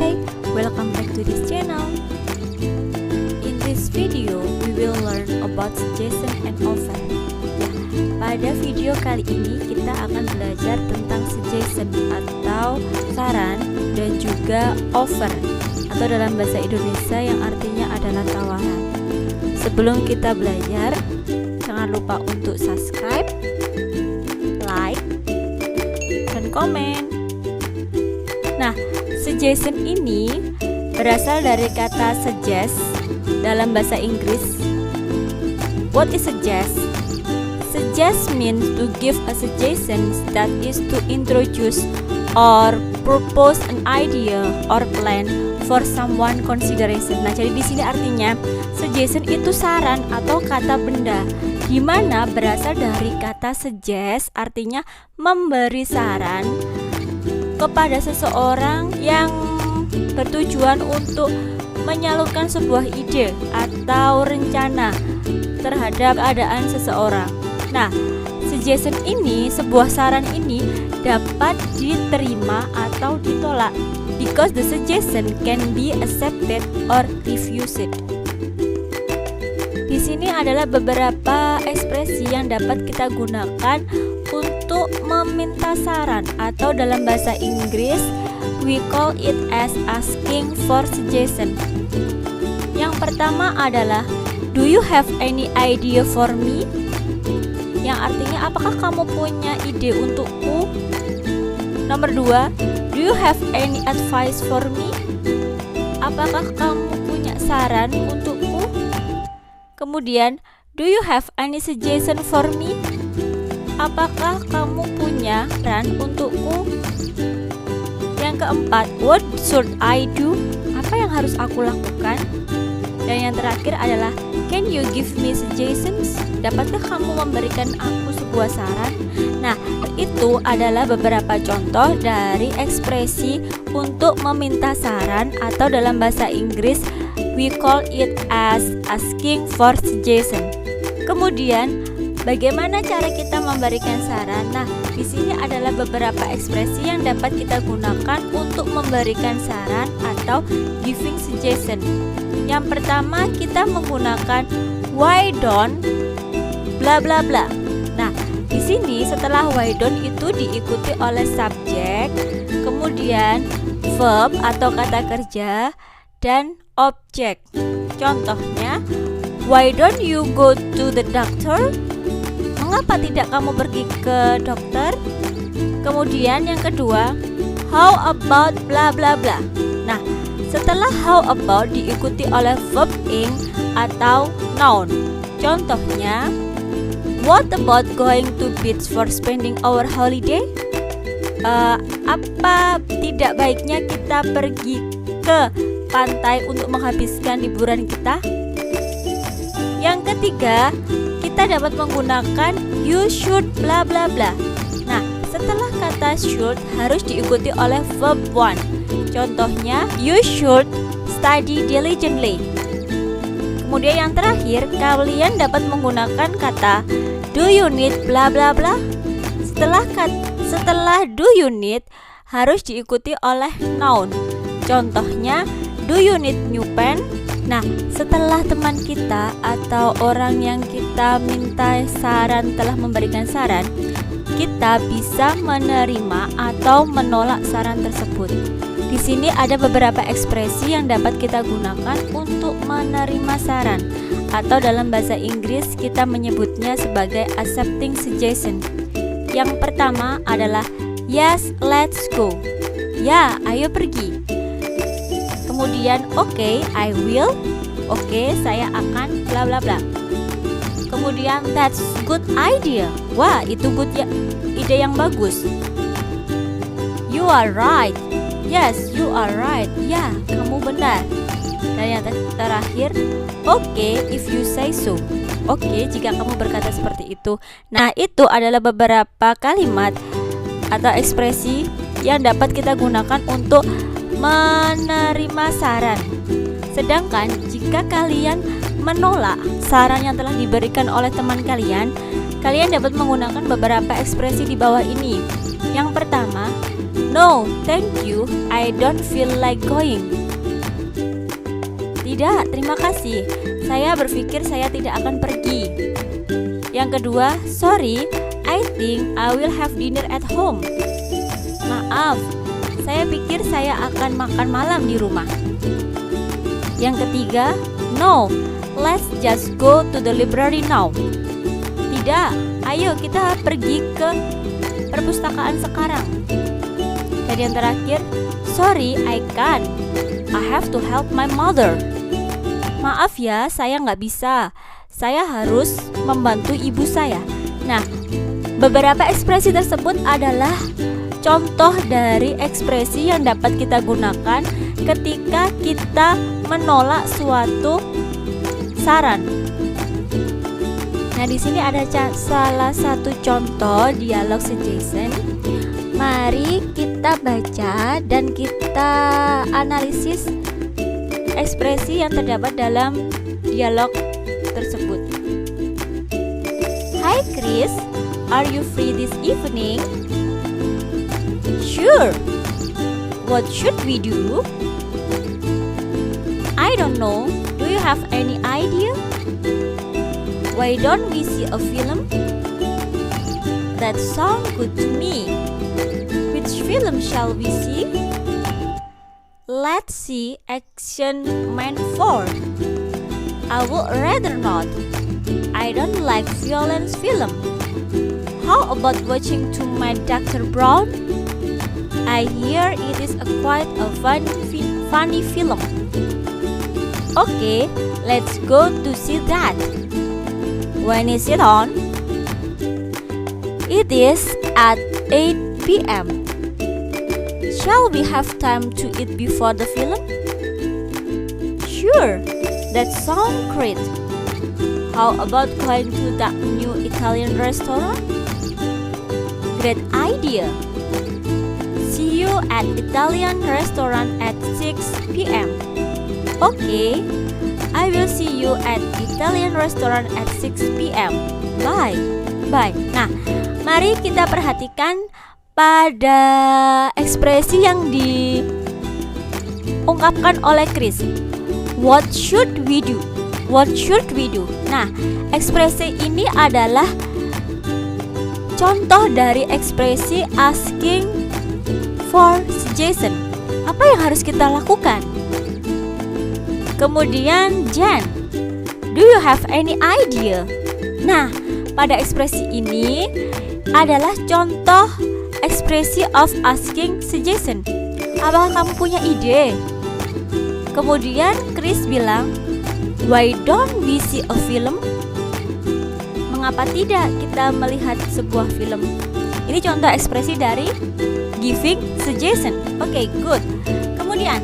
Hai, welcome back to this channel. In this video, we will learn about suggestion and offer. Ya, pada video kali ini kita akan belajar tentang suggestion atau saran dan juga offer atau dalam bahasa Indonesia yang artinya adalah tawaran. Sebelum kita belajar, jangan lupa untuk subscribe, like, dan komen. Nah, suggestion ini berasal dari kata suggest dalam bahasa Inggris. What is suggest? Suggest means to give a suggestion, that is to introduce or propose an idea or plan for someone consideration. Nah, jadi di sini artinya suggestion itu saran atau kata benda, di mana berasal dari kata suggest, artinya memberi saran kepada seseorang yang bertujuan untuk menyalurkan sebuah ide atau rencana terhadap keadaan seseorang. Nah, suggestion ini, sebuah saran ini dapat diterima atau ditolak, because the suggestion can be accepted or refused. Di sini adalah beberapa ekspresi yang dapat kita gunakan untuk meminta saran, atau dalam bahasa Inggris we call it as asking for suggestion. Yang pertama adalah do you have any idea for me? Yang artinya apakah kamu punya ide untukku? Nomor 2, do you have any advice for me? Apakah kamu punya saran untukku? Kemudian, do you have any suggestion for me? Apakah kamu punya saran untukku? Yang keempat, what should I do? Apa yang harus aku lakukan? Dan yang terakhir adalah, can you give me suggestions? Dapatkah kamu memberikan aku sebuah saran? Nah, itu adalah beberapa contoh dari ekspresi untuk meminta saran, atau dalam bahasa Inggris we call it as asking for suggestion. Kemudian, bagaimana cara kita memberikan saran? Nah, di sini adalah beberapa ekspresi yang dapat kita gunakan untuk memberikan saran atau giving suggestion. Yang pertama, kita menggunakan why don't bla bla bla. Nah, di sini setelah why don't itu diikuti oleh subjek, kemudian verb atau kata kerja, dan objek. Contohnya, why don't you go to the doctor? Mengapa tidak kamu pergi ke dokter? Kemudian yang kedua, how about bla bla bla. Nah, setelah how about diikuti oleh verb ing atau noun. Contohnya, what about going to beach for spending our holiday? Apa tidak baiknya kita pergi ke pantai untuk menghabiskan liburan kita? Yang ketiga, kita dapat menggunakan you should bla bla bla. Nah, setelah kata should harus diikuti oleh verb one. Contohnya, you should study diligently. Kemudian yang terakhir, kalian dapat menggunakan kata do you need bla bla bla. Setelah do you need harus diikuti oleh noun. Contohnya, do you need new pen? Nah, setelah teman kita atau orang yang kita minta saran telah memberikan saran, kita bisa menerima atau menolak saran tersebut. Di sini ada beberapa ekspresi yang dapat kita gunakan untuk menerima saran, atau dalam bahasa Inggris kita menyebutnya sebagai accepting suggestion. Yang pertama adalah yes, let's go. Ya, ayo pergi. Kemudian, okay, I will. Oke, saya akan bla bla bla. Kemudian, that's good idea. Wah, itu good ya, ide yang bagus. You are right. Yes, you are right. Ya, kamu benar. Dan yang terakhir, okay, if you say so. Oke, jika kamu berkata seperti itu. Nah, itu adalah beberapa kalimat atau ekspresi yang dapat kita gunakan untuk menerima saran. Sedangkan jika kalian menolak saran yang telah diberikan oleh teman kalian, kalian dapat menggunakan beberapa ekspresi di bawah ini. Yang pertama, No, thank you. I don't feel like going. Tidak, terima kasih. Saya berpikir saya tidak akan pergi. Yang kedua, sorry, I think I will have dinner at home. Maaf, saya pikir saya akan makan malam di rumah. Yang ketiga, no, let's just go to the library now. Tidak, ayo kita pergi ke perpustakaan sekarang. Dan yang terakhir, sorry, I can't. I have to help my mother. Maaf ya, saya nggak bisa. Saya harus membantu ibu saya. Nah, beberapa ekspresi tersebut adalah contoh dari ekspresi yang dapat kita gunakan ketika kita menolak suatu saran. Nah, di sini ada salah satu contoh dialog suggestion. Mari kita baca dan kita analisis ekspresi yang terdapat dalam dialog tersebut. Hi Chris, are you free this evening? Sure. What should we do? I don't know. Do you have any idea? Why don't we see a film? That sounds good to me. Which film shall we see? Let's see Action Man 4. I would rather not. I don't like violence film. How about watching To My Dr. Brown? I hear it is quite a funny film. Okay, let's go to see that. When is it on? It is at 8 p.m. Shall we have time to eat before the film? Sure, that sounds great. How about going to that new Italian restaurant? Great idea. See you at Italian restaurant at 6 p.m. Okay, I will see you at Italian restaurant at 6 p.m. Bye. Bye. Nah, mari kita perhatikan pada ekspresi yang diungkapkan oleh Chris. What should we do? What should we do? Nah, ekspresi ini adalah contoh dari ekspresi asking for suggestion. Apa yang harus kita lakukan? Kemudian Jen, do you have any idea? Nah, pada ekspresi ini adalah contoh ekspresi of asking suggestion. Apakah kamu punya ide? Kemudian Chris bilang, why don't we see a film? Mengapa tidak kita melihat sebuah film? Ini contoh ekspresi dari giving suggestion. Oke, good. Kemudian,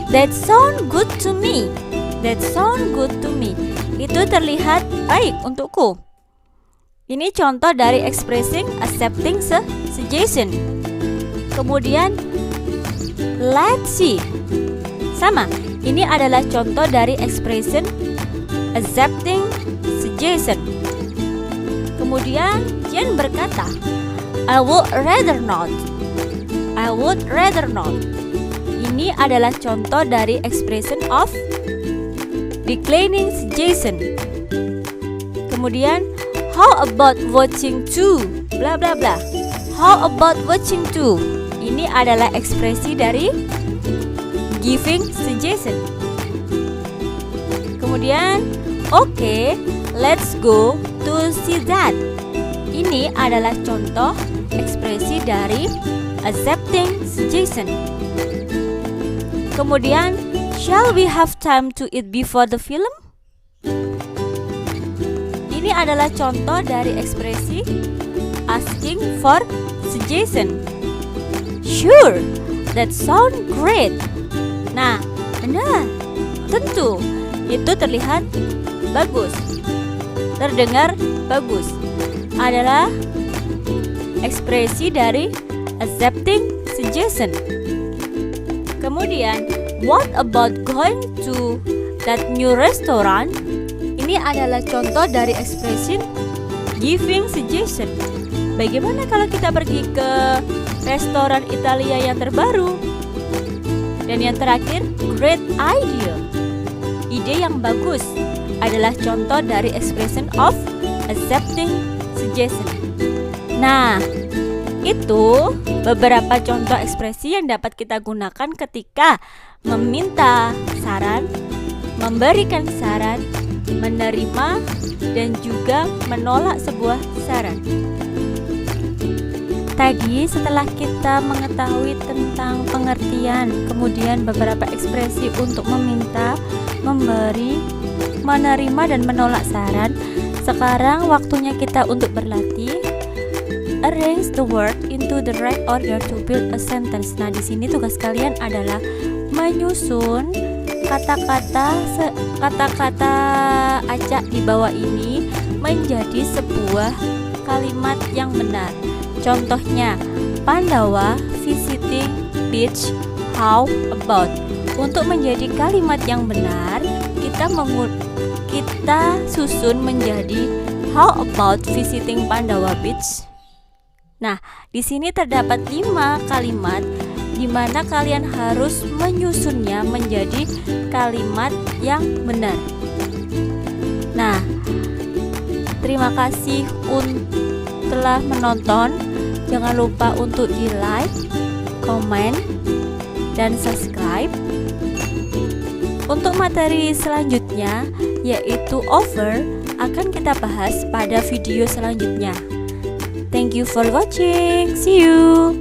that sound good to me. That sound good to me. Itu terlihat baik untukku. Ini contoh dari expressing accepting suggestion. Kemudian let's see. Sama. Ini adalah contoh dari expression accepting suggestion. Kemudian Jen berkata, I would rather not. I would rather not. Ini adalah contoh dari expression of declining suggestion. Kemudian how about watching too? Bla bla bla. How about watching too? Ini adalah ekspresi dari giving suggestion. Kemudian, okay, let's go to see that. Ini adalah contoh ekspresi dari accepting suggestion. Kemudian, shall we have time to eat before the film? Ini adalah contoh dari ekspresi asking for suggestion. Sure, that sounds great. Nah, benar, tentu itu terlihat bagus, terdengar bagus. Adalah ekspresi dari accepting suggestion. Kemudian, what about going to that new restaurant? Ini adalah contoh dari expression giving suggestion. Bagaimana kalau kita pergi ke restoran Italia yang terbaru? Dan yang terakhir, great idea. Ide yang bagus adalah contoh dari expression of accepting suggestion. Nah, itu beberapa contoh ekspresi yang dapat kita gunakan ketika meminta saran, memberikan saran, menerima, dan juga menolak sebuah saran. Tadi setelah kita mengetahui tentang pengertian, kemudian beberapa ekspresi untuk meminta, memberi, menerima, dan menolak saran, sekarang waktunya kita untuk berlatih. Arrange the word into the right order to build a sentence. Nah, di sini tugas kalian adalah menyusun kata-kata acak di bawah ini menjadi sebuah kalimat yang benar. Contohnya, Pandawa visiting beach, how about? Untuk menjadi kalimat yang benar, kita susun menjadi how about visiting Pandawa beach. Nah, di sini terdapat 5 kalimat di mana kalian harus menyusunnya menjadi kalimat yang benar. Nah, terima kasih telah menonton. Jangan lupa untuk di like, komen, dan subscribe. Untuk materi selanjutnya, yaitu over, akan kita bahas pada video selanjutnya. Thank you for watching. See you.